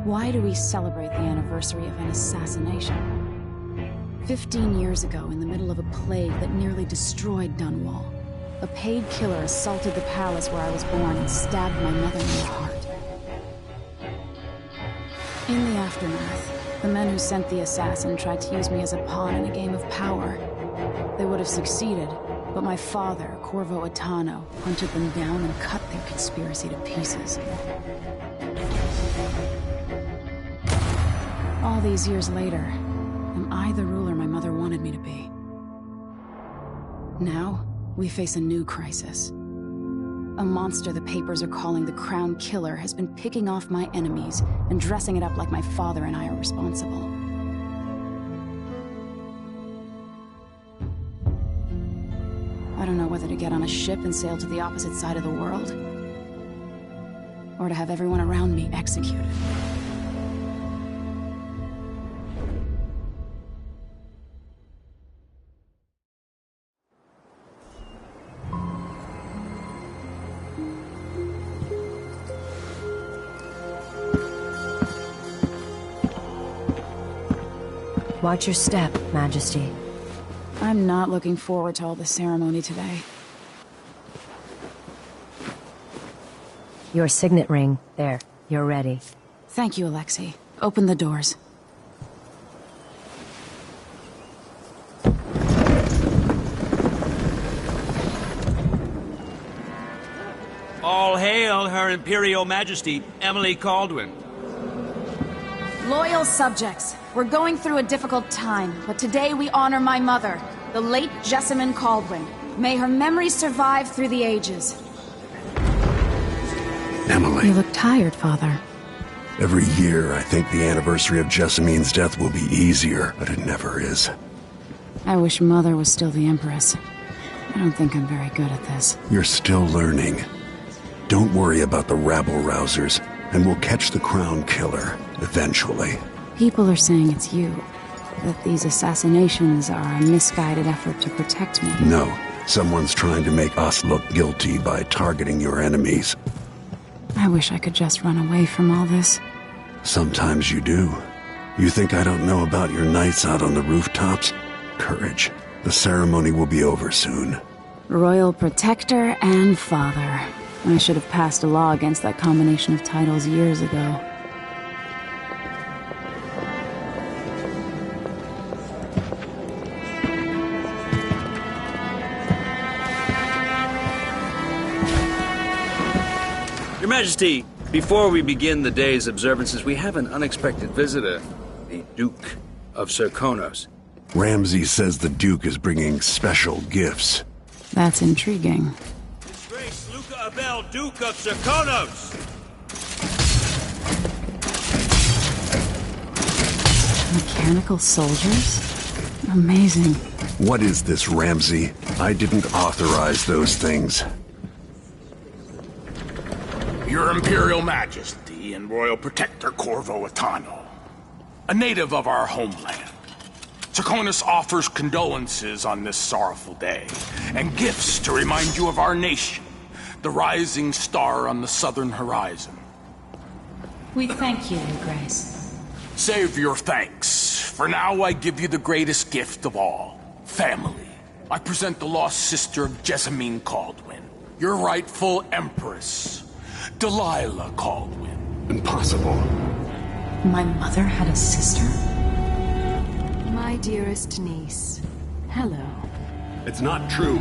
Why do we celebrate the anniversary of an assassination? 15 years ago, in the middle of a plague that nearly destroyed Dunwall, a paid killer assaulted the palace where I was born and stabbed my mother in the heart. In the aftermath, the men who sent the assassin tried to use me as a pawn in a game of power. They would have succeeded, but my father, Corvo Attano, hunted them down and cut their conspiracy to pieces. All these years later, am I the ruler my mother wanted me to be? Now, we face a new crisis. A monster the papers are calling the Crown Killer has been picking off my enemies and dressing it up like my father and I are responsible. I don't know whether to get on a ship and sail to the opposite side of the world, or to have everyone around me executed. Watch your step, Majesty. I'm not looking forward to all the ceremony today. Your signet ring. There. You're ready. Thank you, Alexei. Open the doors. All hail Her Imperial Majesty, Emily Caldwin. Loyal subjects, we're going through a difficult time, but today we honor my mother, the late Jessamine Caldwin. May her memory survive through the ages. Emily. You look tired, Father. Every year, I think the anniversary of Jessamine's death will be easier, but it never is. I wish Mother was still the Empress. I don't think I'm very good at this. You're still learning. Don't worry about the rabble-rousers, and we'll catch the Crown Killer, eventually. People are saying it's you. That these assassinations are a misguided effort to protect me. No, someone's trying to make us look guilty by targeting your enemies. I wish I could just run away from all this. Sometimes you do. You think I don't know about your nights out on the rooftops? Courage. The ceremony will be over soon. Royal Protector and Father. I should have passed a law against that combination of titles years ago. Your Majesty, before we begin the day's observances, we have an unexpected visitor, the Duke of Serkonos. Ramsay says the Duke is bringing special gifts. That's intriguing. His Grace Luca Abel, Duke of Serkonos! Mechanical soldiers? Amazing. What is this, Ramsay? I didn't authorize those things. Your Imperial Majesty and Royal Protector Corvo Attano, a native of our homeland. Serkonos offers condolences on this sorrowful day, and gifts to remind you of our nation, the rising star on the southern horizon. We thank you, Your Grace. Save your thanks. For now, I give you the greatest gift of all, family. I present the lost sister of Jessamine Caldwin, your rightful Empress, Delilah Caldwin. Impossible. My mother had a sister? My dearest niece, hello. It's not true.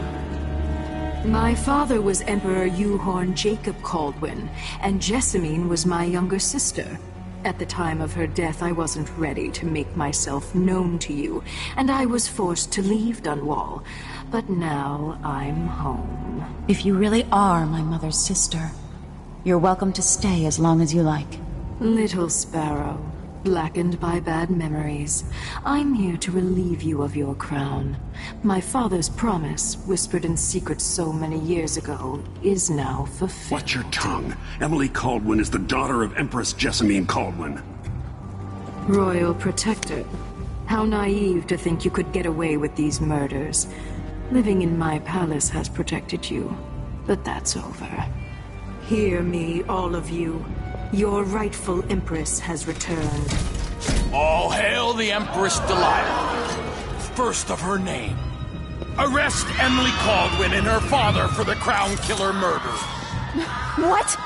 My father was Emperor Yuhorn Jacob Caldwin, and Jessamine was my younger sister. At the time of her death, I wasn't ready to make myself known to you, and I was forced to leave Dunwall. But now I'm home. If you really are my mother's sister, you're welcome to stay as long as you like. Little sparrow, blackened by bad memories, I'm here to relieve you of your crown. My father's promise, whispered in secret so many years ago, is now fulfilled. Watch your tongue. Emily Caldwin is the daughter of Empress Jessamine Caldwin. Royal Protector, how naive to think you could get away with these murders. Living in my palace has protected you, but that's over. Hear me, all of you. Your rightful Empress has returned. All hail the Empress Delilah, first of her name. Arrest Emily Caldwin and her father for the Crown Killer murder. What?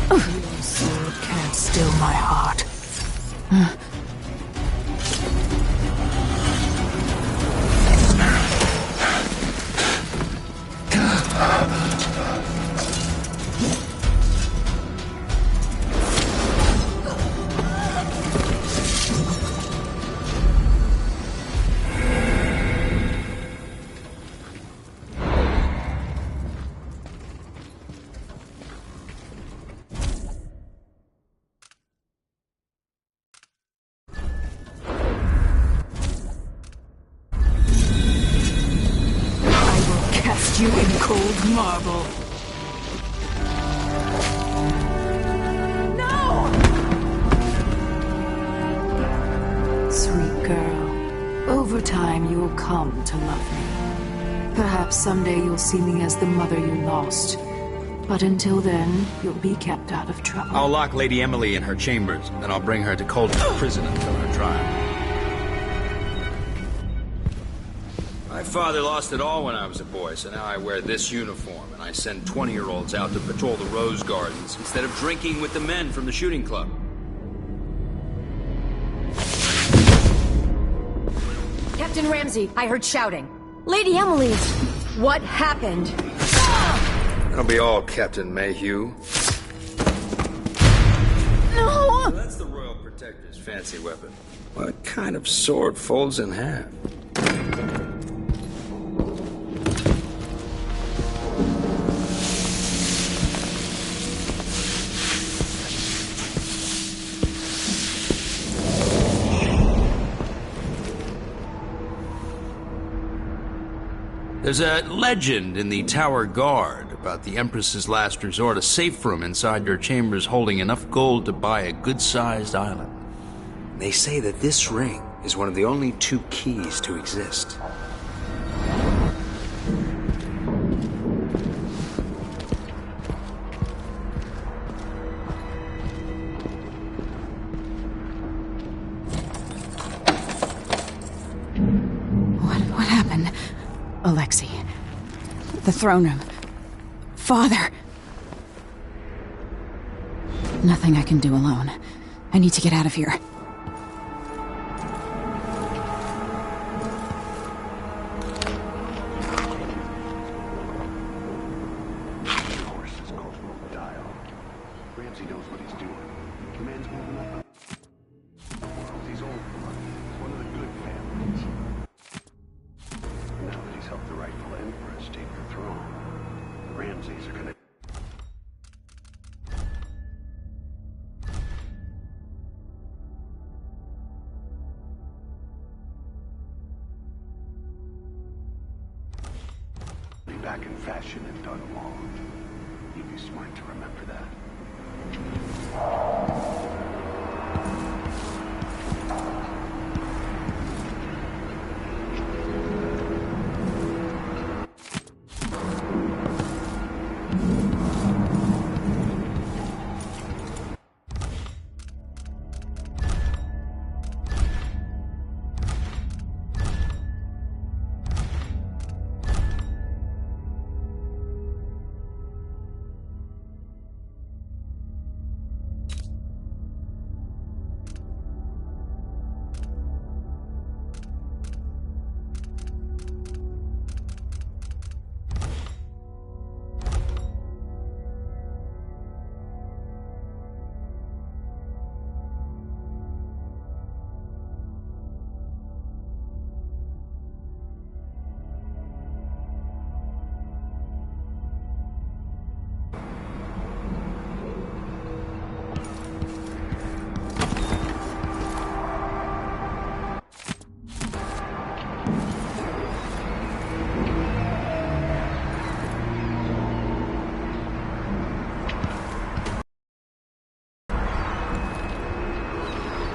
Your sword can't still my heart. You in cold marble. No! Sweet girl, over time you will come to love me. Perhaps someday you'll see me as the mother you lost. But until then, you'll be kept out of trouble. I'll lock Lady Emily in her chambers, and I'll bring her to Cold's prison until her trial. My father lost it all when I was a boy, so now I wear this uniform, and I send 20-year-olds out to patrol the rose gardens instead of drinking with the men from the shooting club. Captain Ramsey, I heard shouting. Lady Emily! What happened? That'll be all, Captain Mayhew. No! So that's the Royal Protector's fancy weapon. What kind of sword folds in half? There's a legend in the Tower Guard about the Empress's last resort, a safe room inside her chambers holding enough gold to buy a good-sized island. They say that this ring is one of the only 2 keys to exist. What happened? Alexei. The throne room. Father. Nothing I can do alone. I need to get out of here. Ramsey knows what he's doing. The man's moving up. He's old blood. He's one of the good families. Now that he's helped the rightful Empress take her throne, the Ramseys are gonna... be back in fashion in Dunwall. You'd be smart to remember that.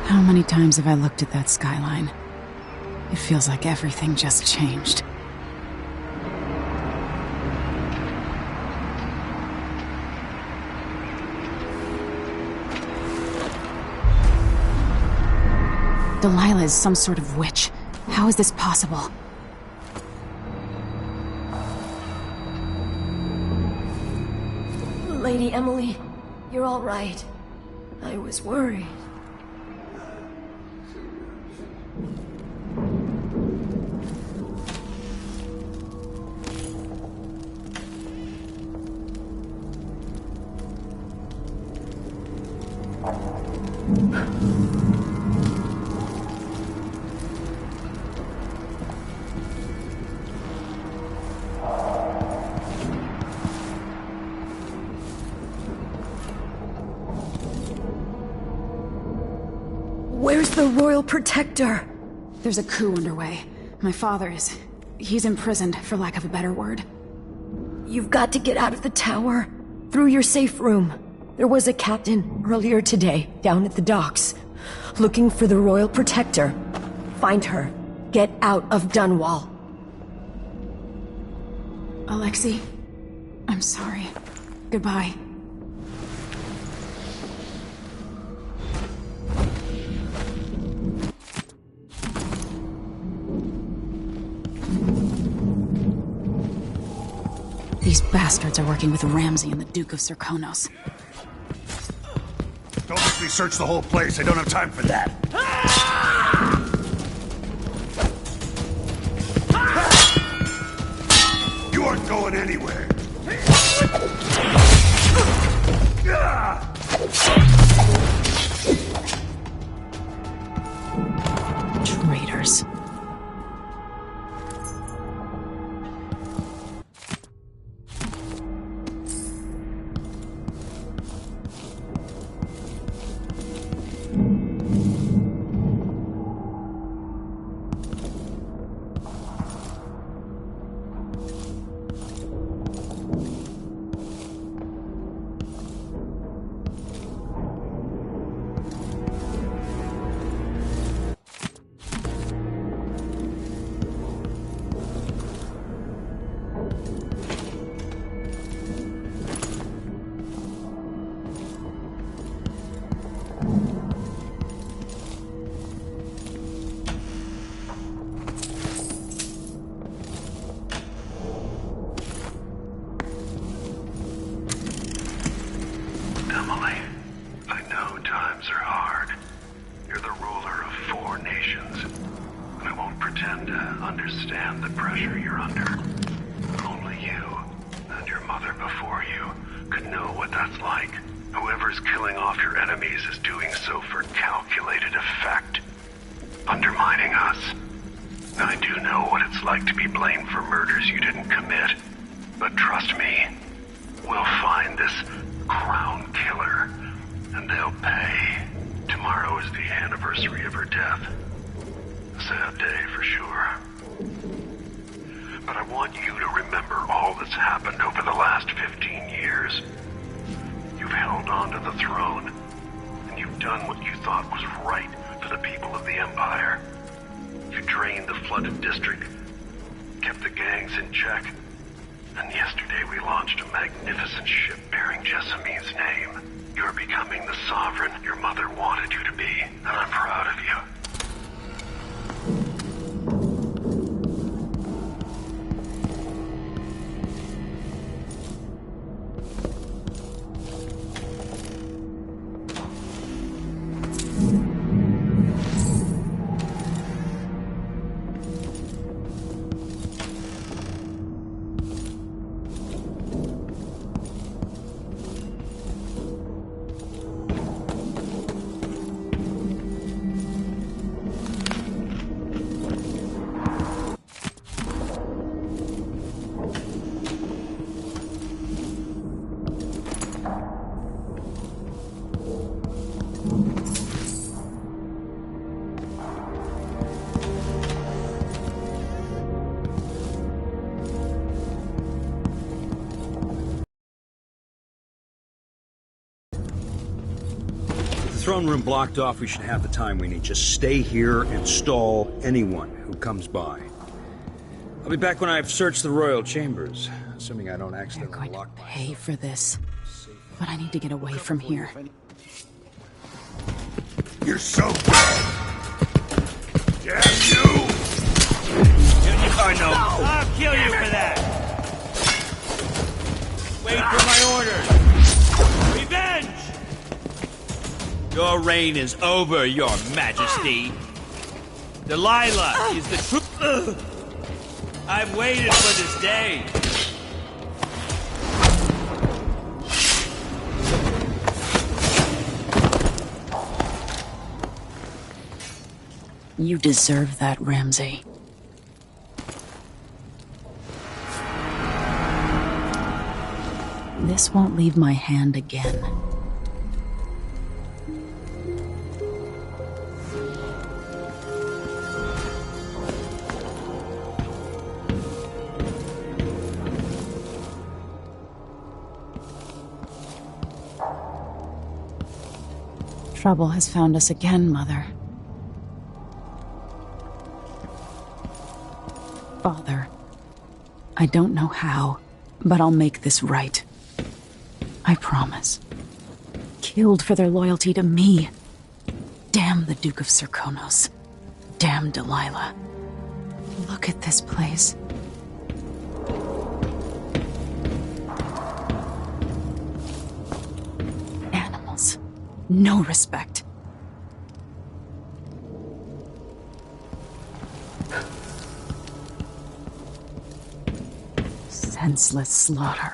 How many times have I looked at that skyline? It feels like everything just changed. Delilah is some sort of witch. How is this possible? Lady Emily, you're all right. I was worried. Where's the Royal Protector? There's a coup underway. My father is... he's imprisoned, for lack of a better word. You've got to get out of the tower. Through your safe room. There was a captain earlier today, down at the docks. Looking for the Royal Protector. Find her. Get out of Dunwall. Alexei, I'm sorry. Goodbye. These bastards are working with Ramsey and the Duke of Serkonos. Don't make me search the whole place. I don't have time for that. You aren't going anywhere. Traitors. Emily, I know times are hard. You're the ruler of 4 nations. And I won't pretend to understand the pressure you're under. Only you, and your mother before you, could know what that's like. Whoever's killing off your enemies is doing so for calculated effect. Undermining us. I do know what it's like to be blamed for murders you didn't commit. But trust me, we'll find this crown killer, and they'll pay. Tomorrow is the anniversary of her death. A sad day for sure. But I want you to remember all that's happened over the last 15 years. You've held on to the throne, and you've done what you thought was right for the people of the Empire. You drained the flooded district, kept the gangs in check, and yesterday we launched a magnificent ship bearing Jessamine's name. You're becoming the sovereign your mother wanted you to be, and I'm proud of you. Throne room blocked off, we should have the time we need. Just stay here and stall anyone who who comes by. I'll be back when I've searched the royal chambers, assuming I don't They're accidentally going to lock pay for this. But I need to get away from here. You're so bad! Damn you! I'll kill you for that! Wait for my orders! Revenge! Your reign is over, your majesty. Delilah is the truth. I've waited for this day. You deserve that, Ramsay. This won't leave my hand again. Trouble has found us again, Mother. Father, I don't know how, but I'll make this right. I promise. Killed for their loyalty to me. Damn the Duke of Serkonos. Damn Delilah. Look at this place. Animals. No respect. Senseless slaughter.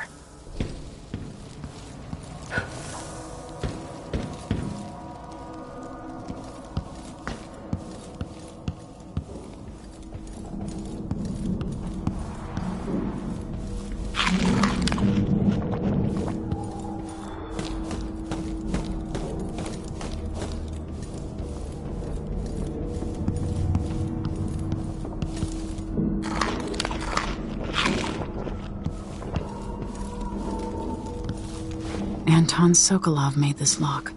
Anton Sokolov made this lock.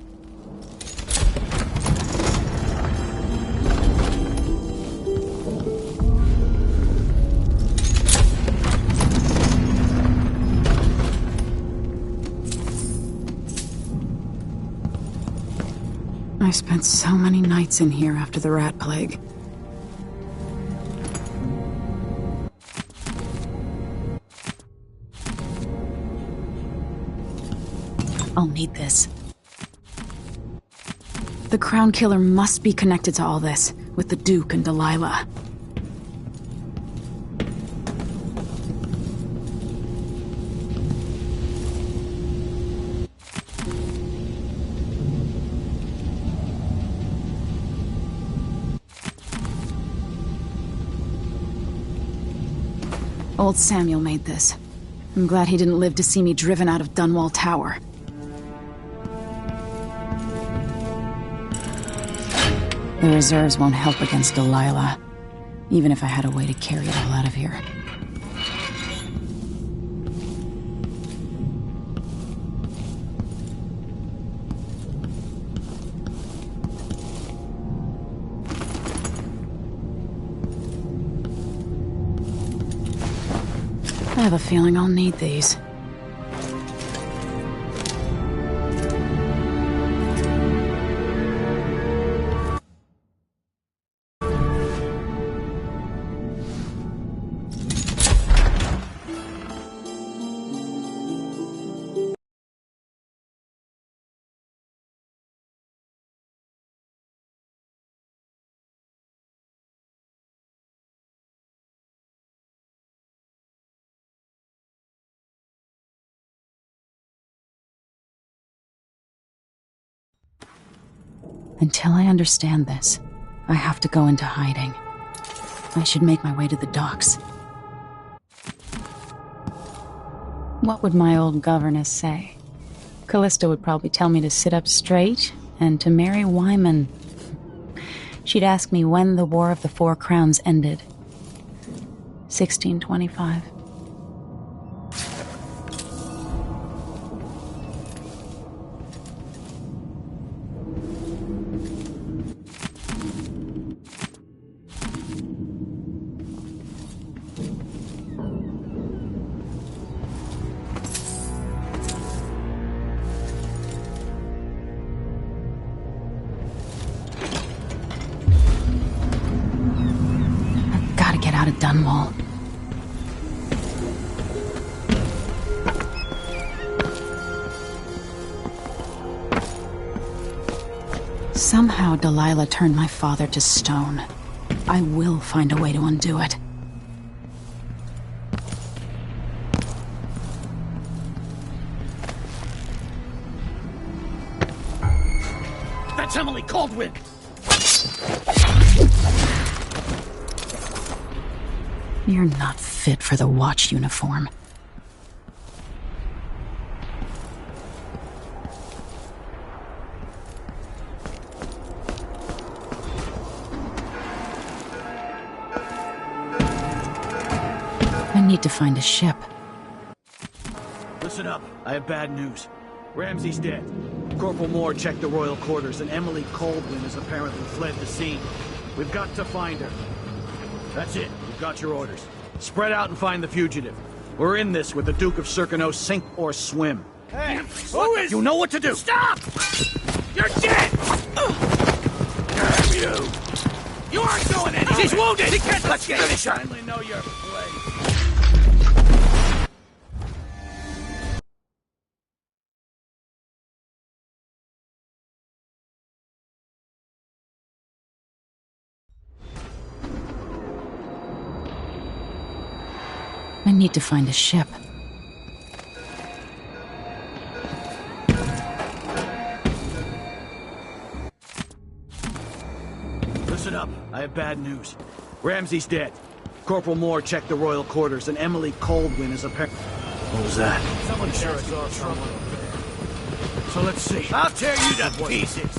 I spent so many nights in here after the rat plague. I'll need this. The Crown Killer must be connected to all this, with the Duke and Delilah. Old Samuel made this. I'm glad he didn't live to see me driven out of Dunwall Tower. The reserves won't help against Delilah, even if I had a way to carry it all out of here. I have a feeling I'll need these. Until I understand this, I have to go into hiding. I should make my way to the docks. What would my old governess say? Callista would probably tell me to sit up straight and to marry Wyman. She'd ask me when the War of the Four Crowns ended. 1625. Dunwall. Somehow Delilah turned my father to stone. I will find a way to undo it. That's Emily Caldwin! You're not fit for the watch uniform. I need to find a ship. Listen up, I have bad news. Ramsey's dead. Corporal Moore checked the royal quarters, and Emily Caldwin has apparently fled the scene. We've got to find her. That's it. You've got your orders. Spread out and find the fugitive. We're in this with the Duke of Circano, sink or swim. Hey, who is... You know what to do! Stop! You're dead! Damn you! You aren't going anywhere! She's wounded! He can't... Let's finish her! I finally know your place. I need to find a ship. Listen up, I have bad news. Ramsey's dead. Corporal Moore checked the royal quarters, and Emily Caldwin is apparently... What was that? Someone sure it's all trouble over there. So let's see. I'll tear you to pieces!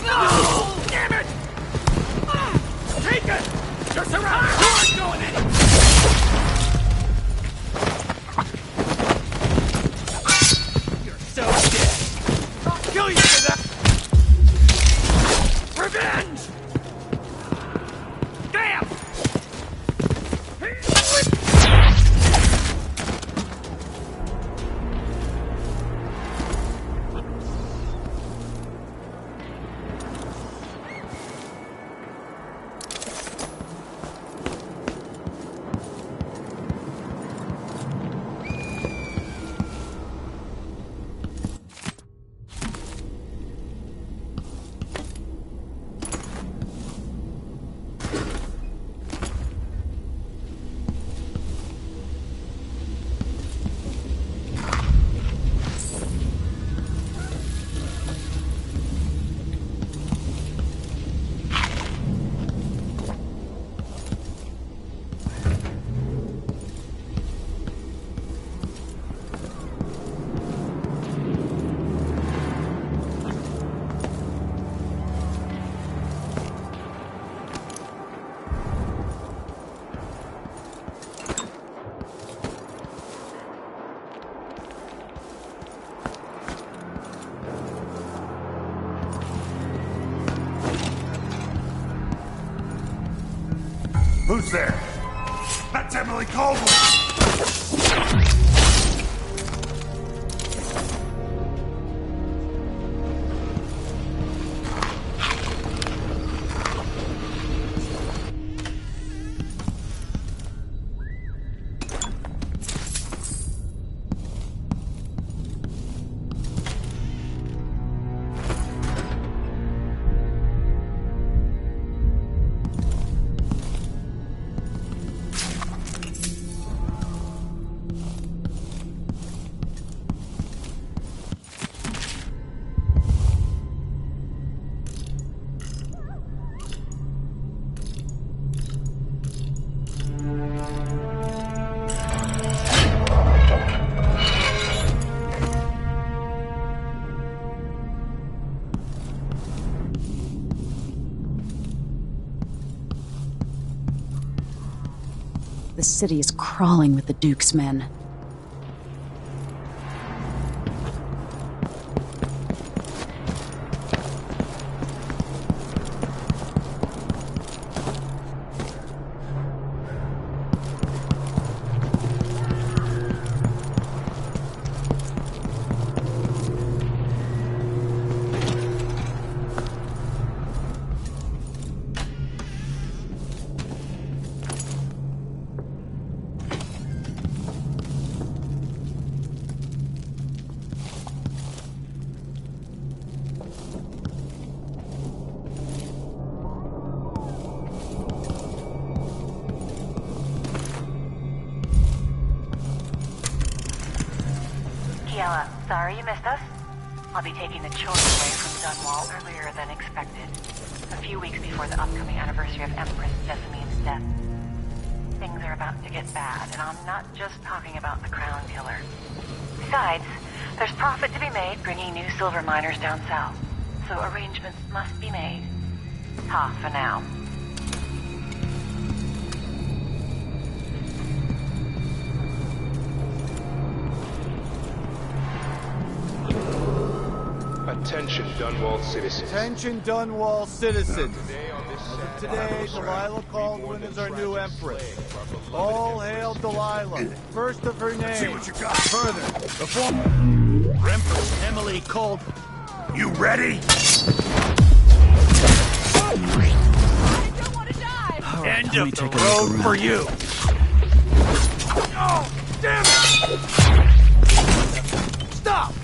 No! Damn it! Take it! You're surrounded! You aren't going anywhere! You're so dead! I'll kill you for that! Revenge! Damn! Who's there? That's Emily Caldwin! The city is crawling with the Duke's men. Daniela, sorry you missed us. I'll be taking the children away from Dunwall earlier than expected. A few weeks before the upcoming anniversary of Empress Jessamine's death. Things are about to get bad, and I'm not just talking about the Crown Killer. Besides, there's profit to be made bringing new silver miners down south. So arrangements must be made. Ta for now. Attention, Dunwall citizens. Attention, Dunwall citizens. Today, Honorable Delilah Sir, Caldwin is our new Project Empress. Slave, our beloved All hail Delilah, first of her name. See what you got. Further, the former Empress Emily Caldwin. You ready? End of the road for you. Oh, damn it! Stop!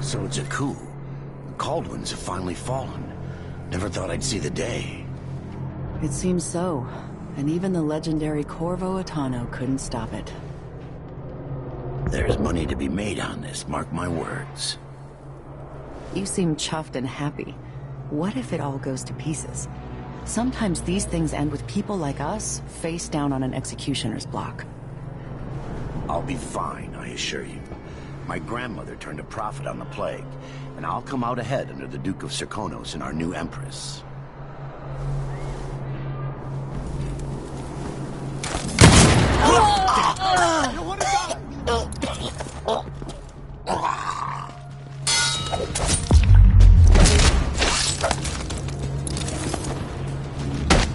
So it's a coup. The Caldwins have finally fallen. Never thought I'd see the day. It seems so. And even the legendary Corvo Attano couldn't stop it. There's money to be made on this, mark my words. You seem chuffed and happy. What if it all goes to pieces? Sometimes these things end with people like us face down on an executioner's block. I'll be fine, I assure you. My grandmother turned a profit on the plague, and I'll come out ahead under the Duke of Serkonos and our new Empress.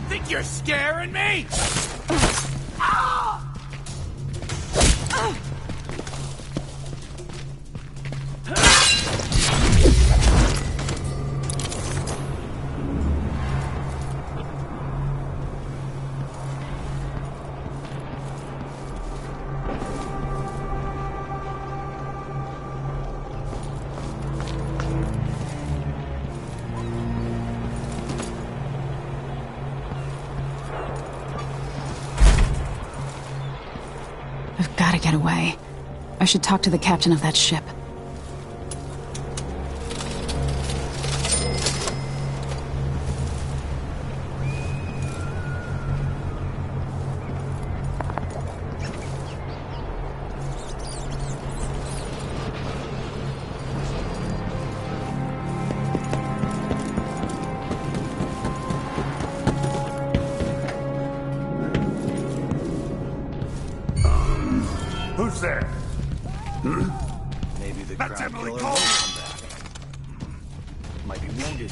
Think you're scaring me? I've got to get away. I should talk to the captain of that ship. Who's there? Maybe the That's Crown Emily Killer Caldwin. will come back. Might be wounded.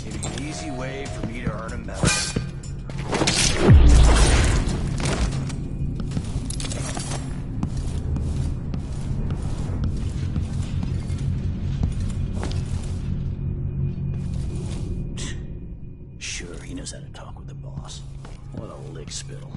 Maybe an easy way for me to earn a medal. Sure, he knows how to talk with the boss. What a lick spittle.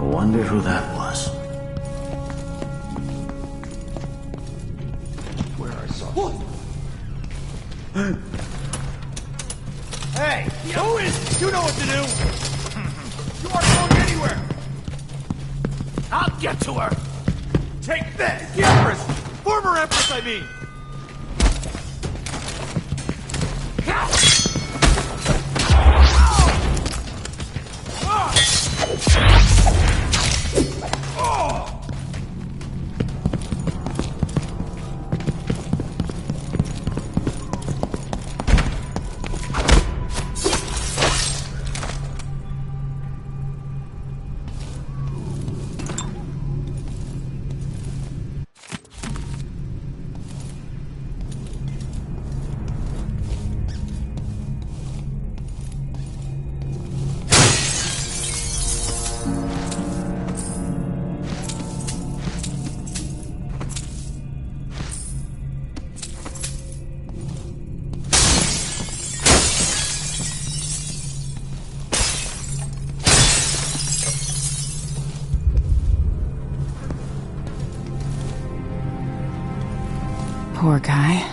wonder who that was. Where I saw... Hey! Who is... You know what to do! You aren't going anywhere! I'll get to her! Take this! The Empress! Former Empress, I mean! Poor guy.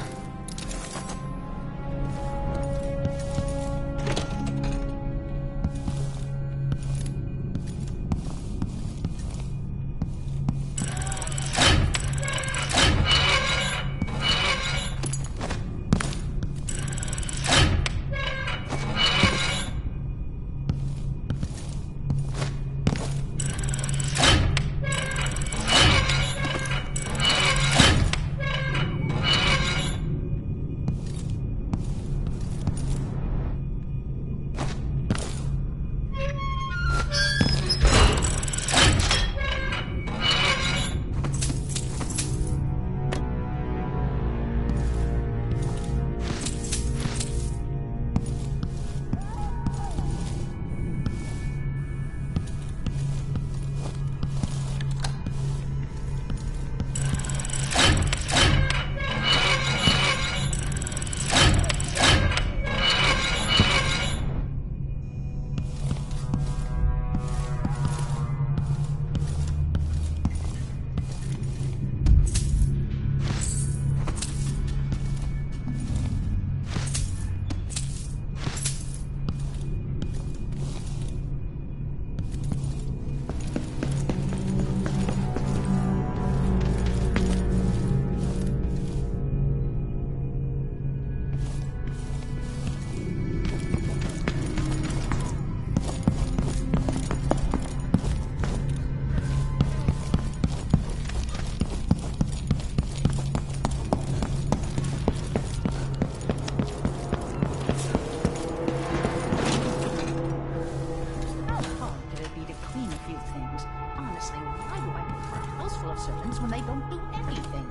When they don't do anything.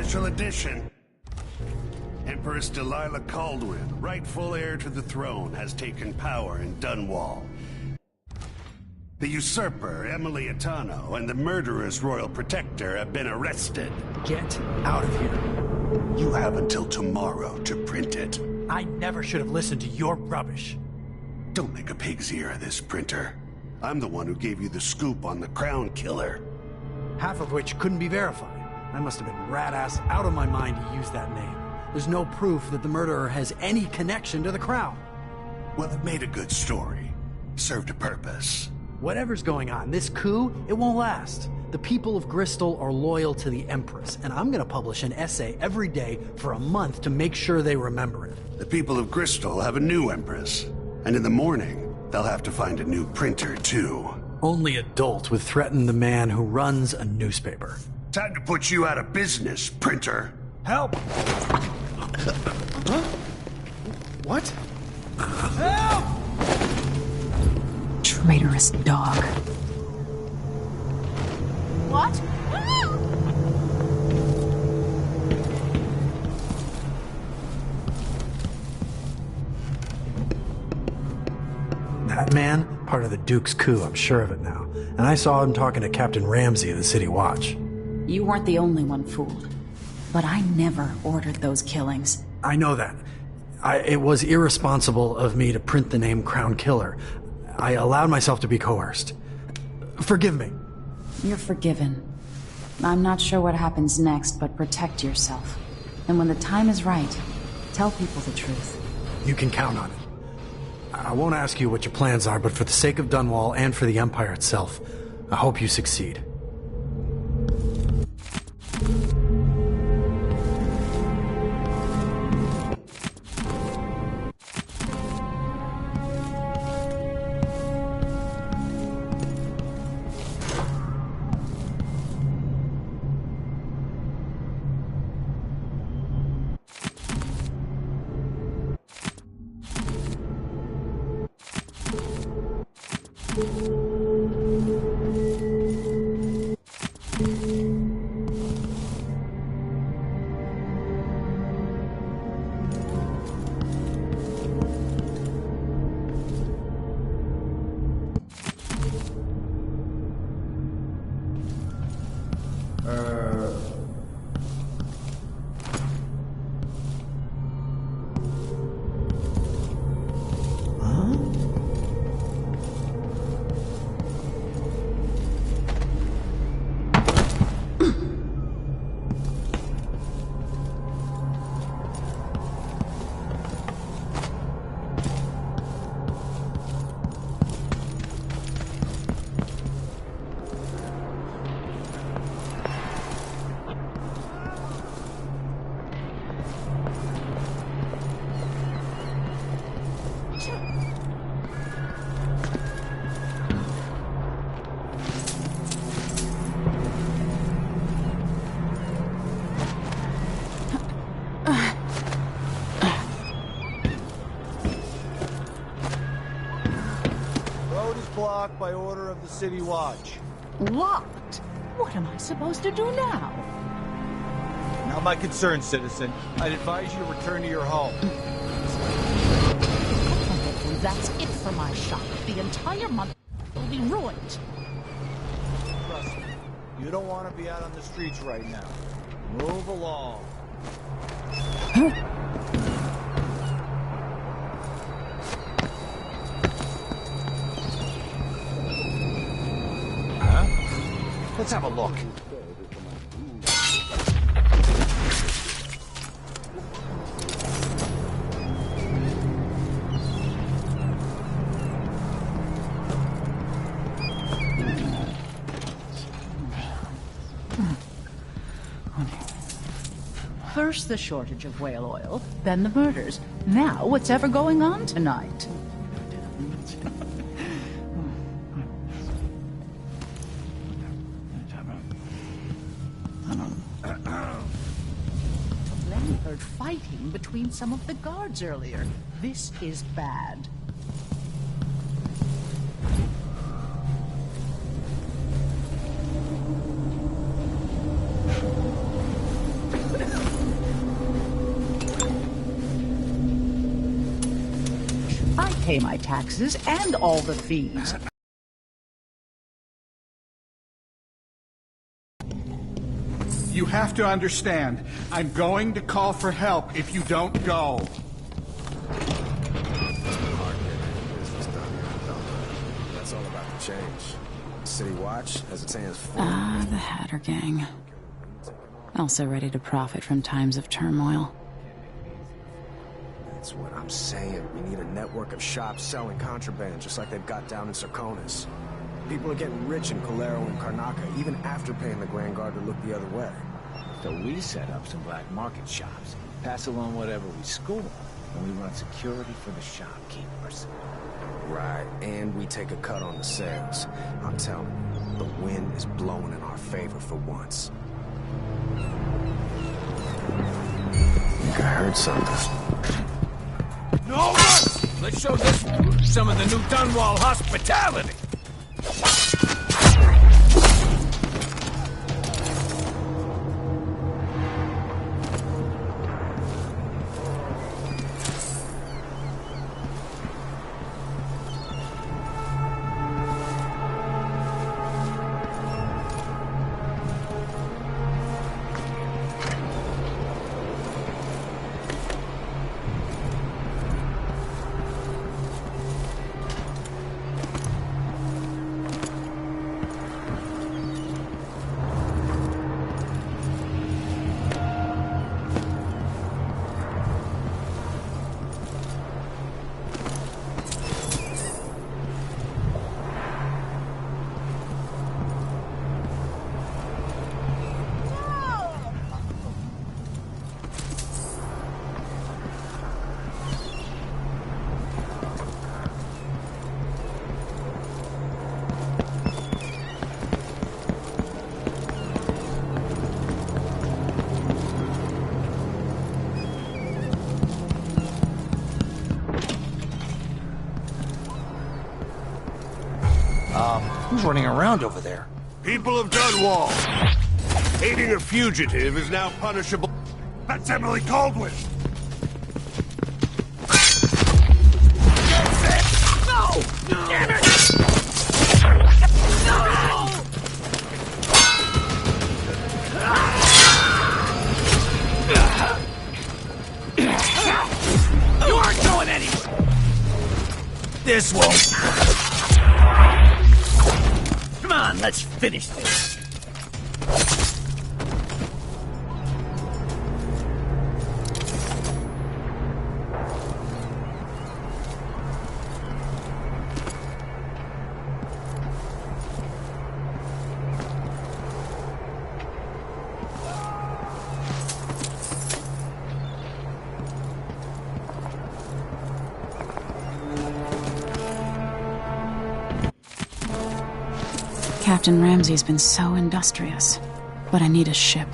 Special edition. Empress Delilah Caldwin, rightful heir to the throne, has taken power in Dunwall. The usurper, Emily Atano, and the murderous royal protector have been arrested. Get out of here. You have until tomorrow to print it. I never should have listened to your rubbish. Don't make a pig's ear of this, printer. I'm the one who gave you the scoop on the Crown Killer. Half of which couldn't be verified. I must have been rat-ass out of my mind to use that name. There's no proof that the murderer has any connection to the Crown. Well, it made a good story. Served a purpose. Whatever's going on, this coup, it won't last. The people of Bristol are loyal to the Empress, and I'm gonna publish an essay every day for a month to make sure they remember it. The people of Bristol have a new Empress, and in the morning, they'll have to find a new printer, too. Only adult would threaten the man who runs a newspaper. Time to put you out of business, printer. Help! Huh? What? Help! Traitorous dog. What? That man, part of the Duke's coup, I'm sure of it now. And I saw him talking to Captain Ramsey of the City Watch. You weren't the only one fooled. But I never ordered those killings. I know that. It was irresponsible of me to print the name Crown Killer. I allowed myself to be coerced. Forgive me. You're forgiven. I'm not sure what happens next, but protect yourself. And when the time is right, tell people the truth. You can count on it. I won't ask you what your plans are, but for the sake of Dunwall and for the Empire itself, I hope you succeed. Blocked by order of the City Watch. Locked? What am I supposed to do now? Not my concern, citizen. I'd advise you to return to your home. That's it for my shop. The entire month will be ruined. Trust me, you don't want to be out on the streets right now. Move along. Let's have a look. First the shortage of whale oil, then the murders. Now what's ever going on tonight? Heard fighting between some of the guards earlier. This is bad. I pay my taxes and all the fees. You have to understand, I'm going to call for help if you don't go. That's all about the change. City Watch, as it stands for. Ah, the Hatter Gang. Also ready to profit from times of turmoil. That's what I'm saying. We need a network of shops selling contraband, just like they've got down in Serconis. People are getting rich in Colero and Karnaca, even after paying the Grand Guard to look the other way. So we set up some black market shops, pass along whatever we score, and we run security for the shopkeepers. Right, and we take a cut on the sales. I'm telling you, the wind is blowing in our favor for once. I think I heard something. No one! Let's show this some of the new Dunwall hospitality! Who's running around over there? People of Dunwall! Aiding a fugitive is now punishable. That's Emily Caldwin! No! Damn it! You aren't going anywhere! This won't... Come on, let's finish this. Captain Ramsey's been so industrious, but I need a ship.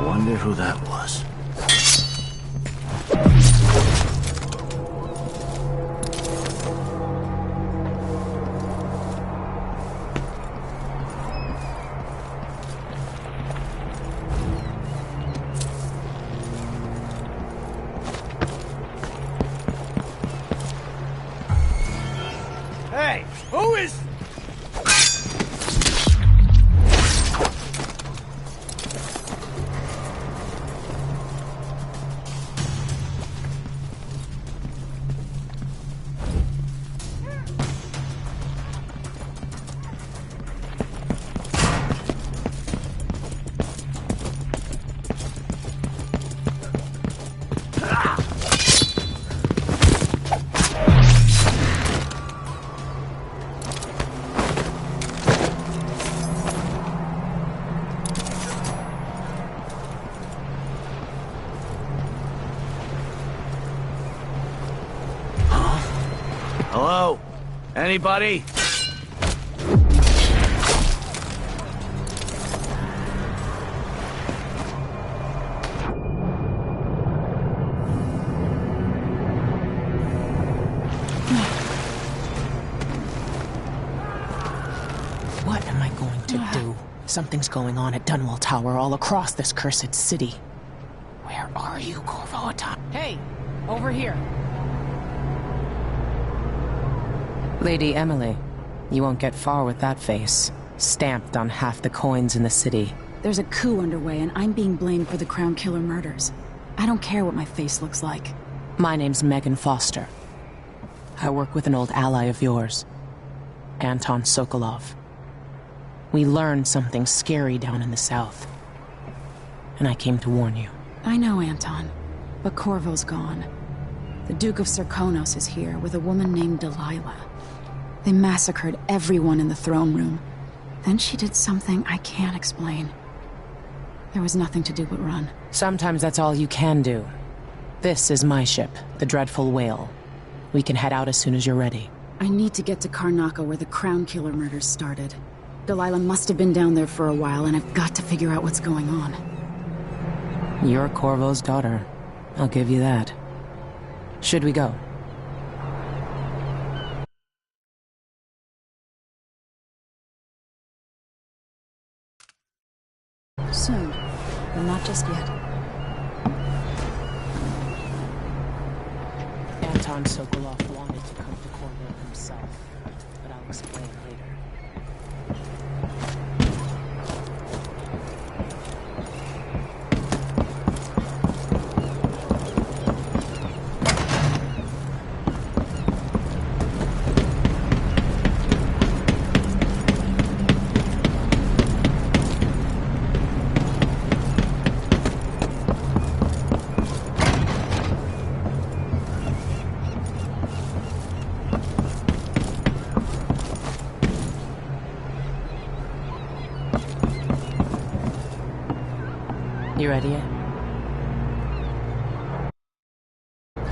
Wonder who that was. Anybody? What am I going to do? Something's going on at Dunwall Tower all across this cursed city. Where are you, Corvo Atano? Hey, over here. Lady Emily, you won't get far with that face. Stamped on half the coins in the city. There's a coup underway, and I'm being blamed for the Crown Killer murders. I don't care what my face looks like. My name's Megan Foster. I work with an old ally of yours, Anton Sokolov. We learned something scary down in the south, and I came to warn you. I know, Anton, but Corvo's gone. The Duke of Serkonos is here with a woman named Delilah. They massacred everyone in the throne room. Then she did something I can't explain. There was nothing to do but run. Sometimes that's all you can do. This is my ship, the Dreadful Whale. We can head out as soon as you're ready. I need to get to Karnaca where the Crown Killer murders started. Delilah must have been down there for a while, and I've got to figure out what's going on. You're Corvo's daughter. I'll give you that. Should we go? Soon, but not just yet. Anton Sokolov wanted to come to Corvo himself, but I'll explain later. You ready yet?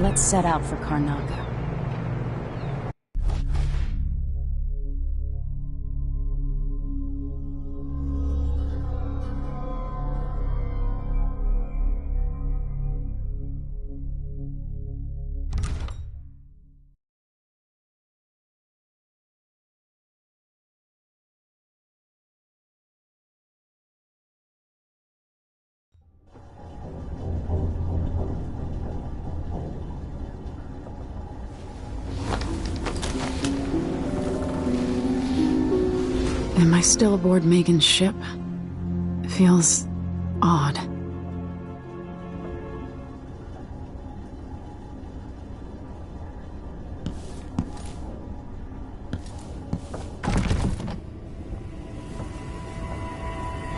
Let's set out for Karnaca. Am I still aboard Megan's ship? It feels odd.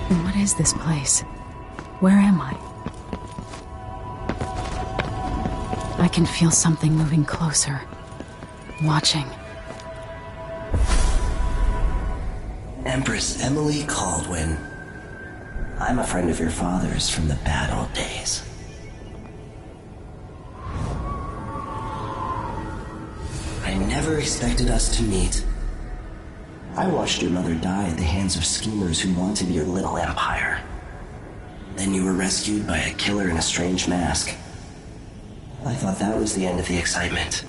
What is this place? Where am I? I can feel something moving closer. Watching. Empress Emily Caldwin. I'm a friend of your father's from the bad old days. I never expected us to meet. I watched your mother die at the hands of schemers who wanted your little empire. Then you were rescued by a killer in a strange mask. I thought that was the end of the excitement.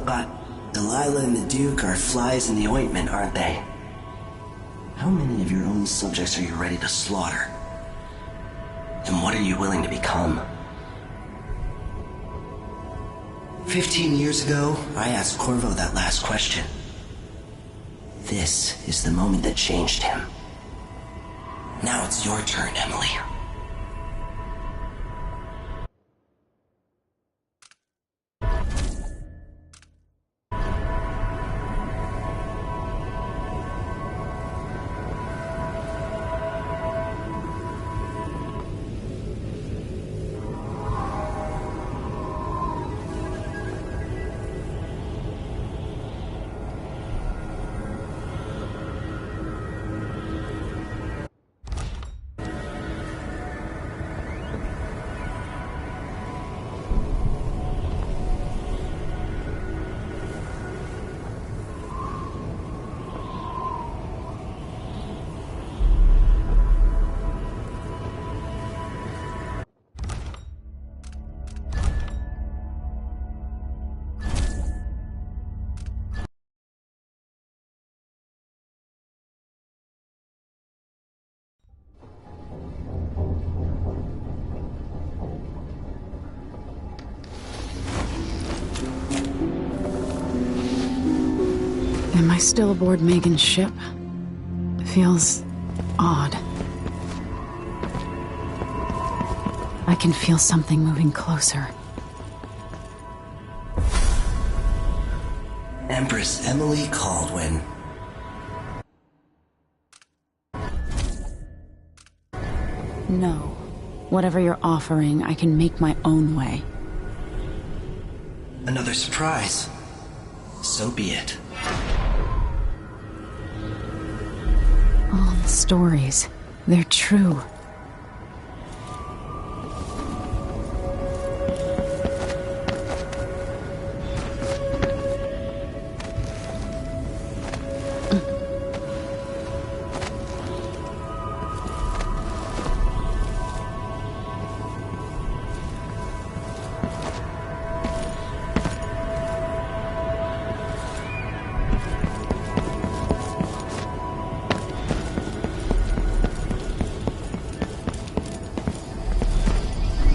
But Delilah and the Duke are flies in the ointment, aren't they? How many of your own subjects are you ready to slaughter? And what are you willing to become? 15 years ago, I asked Corvo that last question. This is the moment that changed him. Now it's your turn, Emily. I still aboard Megan's ship? Feels odd. I can feel something moving closer. Empress Emily Caldwin. No. Whatever you're offering, I can make my own way. Another surprise. So be it. All the stories, they're true.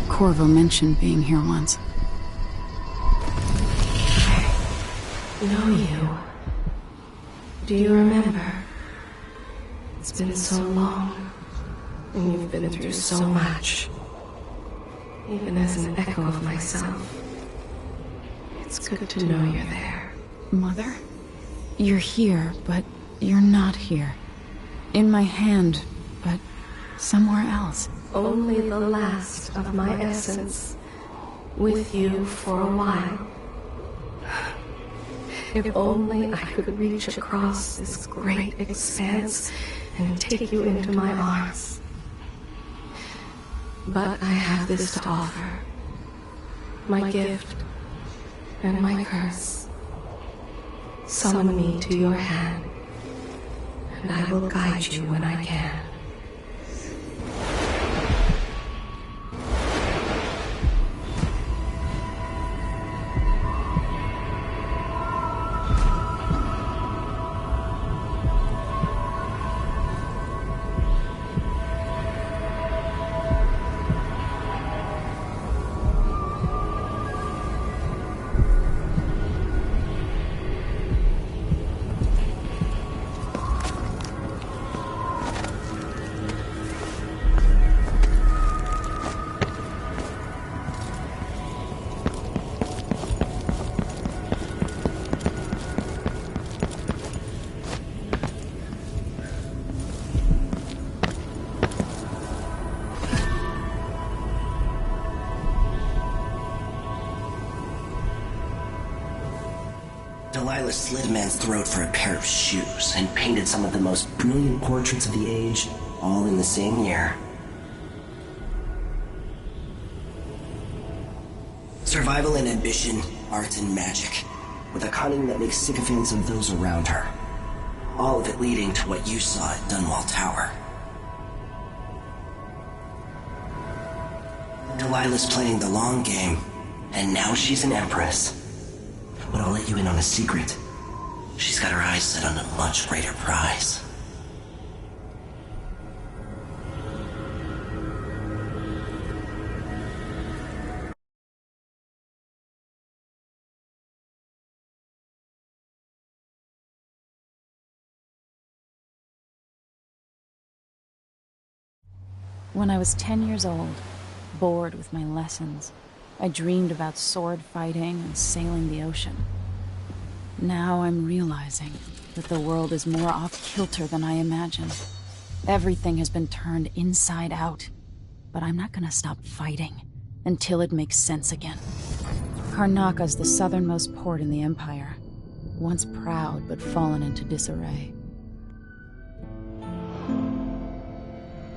Corvo mentioned being here once. Know you. Do you remember? It's been so long, and you've been through so much. Even as an echo of myself, it's good to know you're there. Mother? You're here, but you're not here. In my hand, but somewhere else. Only the last of my essence, with you for a while. If only I could reach across this great expanse and take you into my arms. But I have this to offer. My gift and my curse. Summon me to your hand, and I will guide you when I can. Delilah slit a man's throat for a pair of shoes and painted some of the most brilliant portraits of the age, all in the same year. Survival and ambition, art and magic, with a cunning that makes sycophants of those around her. All of it leading to what you saw at Dunwall Tower. Delilah's playing the long game, and now she's an empress. But I'll let you in on a secret. She's got her eyes set on a much greater prize. When I was 10 years old, bored with my lessons, I dreamed about sword fighting and sailing the ocean. Now I'm realizing that the world is more off-kilter than I imagined. Everything has been turned inside out, but I'm not gonna stop fighting until it makes sense again. Karnaka's the southernmost port in the Empire, once proud but fallen into disarray.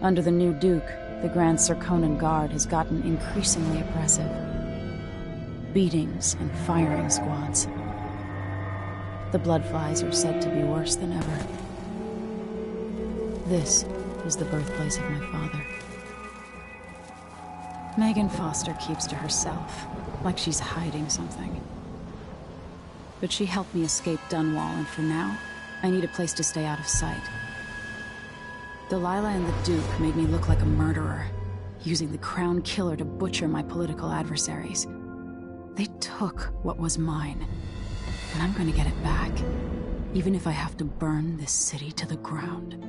Under the new Duke, the Grand Serkonan Guard has gotten increasingly oppressive. Beatings and firing squads. The Bloodflies are said to be worse than ever. This is the birthplace of my father. Megan Foster keeps to herself, like she's hiding something. But she helped me escape Dunwall, and for now, I need a place to stay out of sight. Delilah and the Duke made me look like a murderer, using the Crown Killer to butcher my political adversaries. They took what was mine, and I'm going to get it back. even if I have to burn this city to the ground.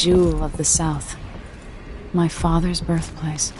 Jewel of the South. My father's birthplace.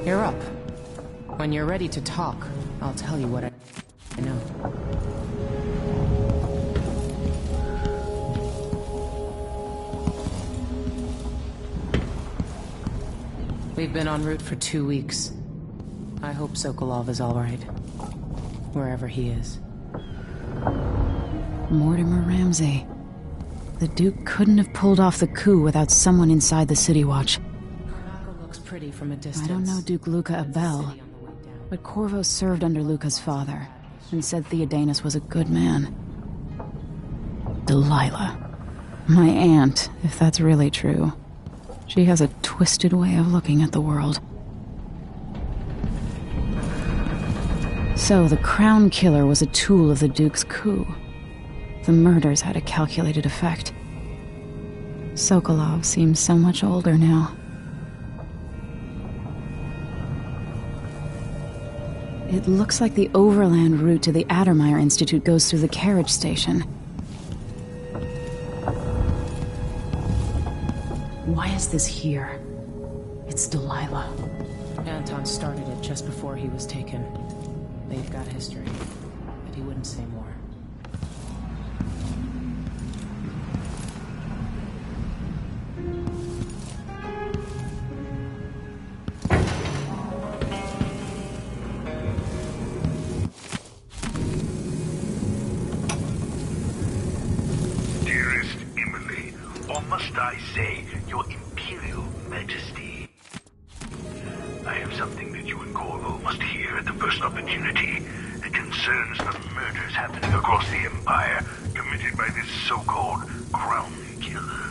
You're up. When you're ready to talk, I'll tell you what I know. We've been en route for 2 weeks. I hope Sokolov is all right. Wherever he is. Mortimer Ramsey. The Duke couldn't have pulled off the coup without someone inside the City Watch. Karnaca looks pretty from a distance. I don't know Duke Luca Abel, but Corvo served under Luca's father, and said Theodanis was a good man. Delilah. My aunt, if that's really true. She has a twisted way of looking at the world. So the Crown Killer was a tool of the Duke's coup. The murders had a calculated effect. Sokolov seems so much older now. It looks like the overland route to the Addermeyer Institute goes through the carriage station. Why is this here? It's Delilah. Anton started it just before he was taken. They've got history, but he wouldn't say more. Dearest Emily, or must I say, Your Imperial Majesty, I have something that you and Corvo must hear at the first opportunity. It concerns the murders happening across the Empire, committed by this so-called Crown Killer.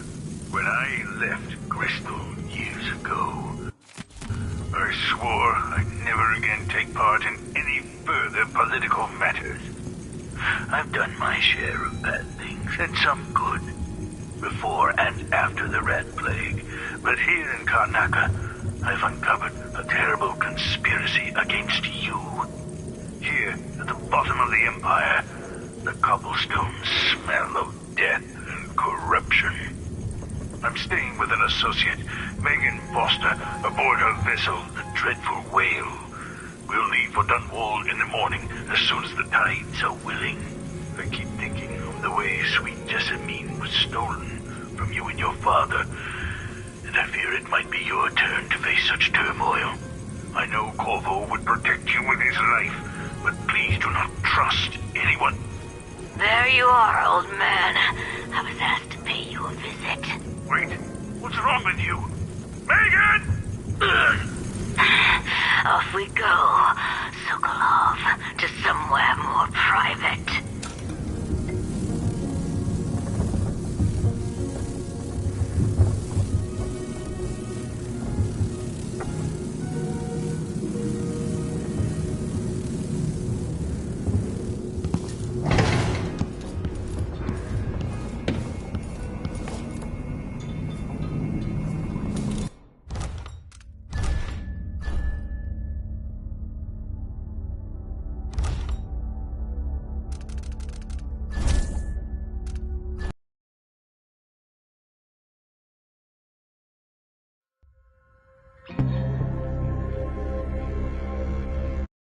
When I left Crystal years ago, I swore I'd never again take part in any further political matters. I've done my share of bad things, and some good, before and after the Rat Plague. But here in Karnaca, I've uncovered a terrible conspiracy against you. Here, at the bottom of the Empire, the cobblestones smell of death and corruption. I'm staying with an associate, Megan Foster, aboard her vessel, the Dreadful Whale. We'll leave for Dunwall in the morning, as soon as the tides are willing. I keep thinking of the way sweet Jessamine was stolen from you and your father, and I fear it might be your turn to face such turmoil. I know Corvo would protect you with his life, but please do not trust anyone. There you are, old man. I was asked to pay you a visit. Wait, what's wrong with you? Megan! Off we go, Sokolov, to somewhere more private.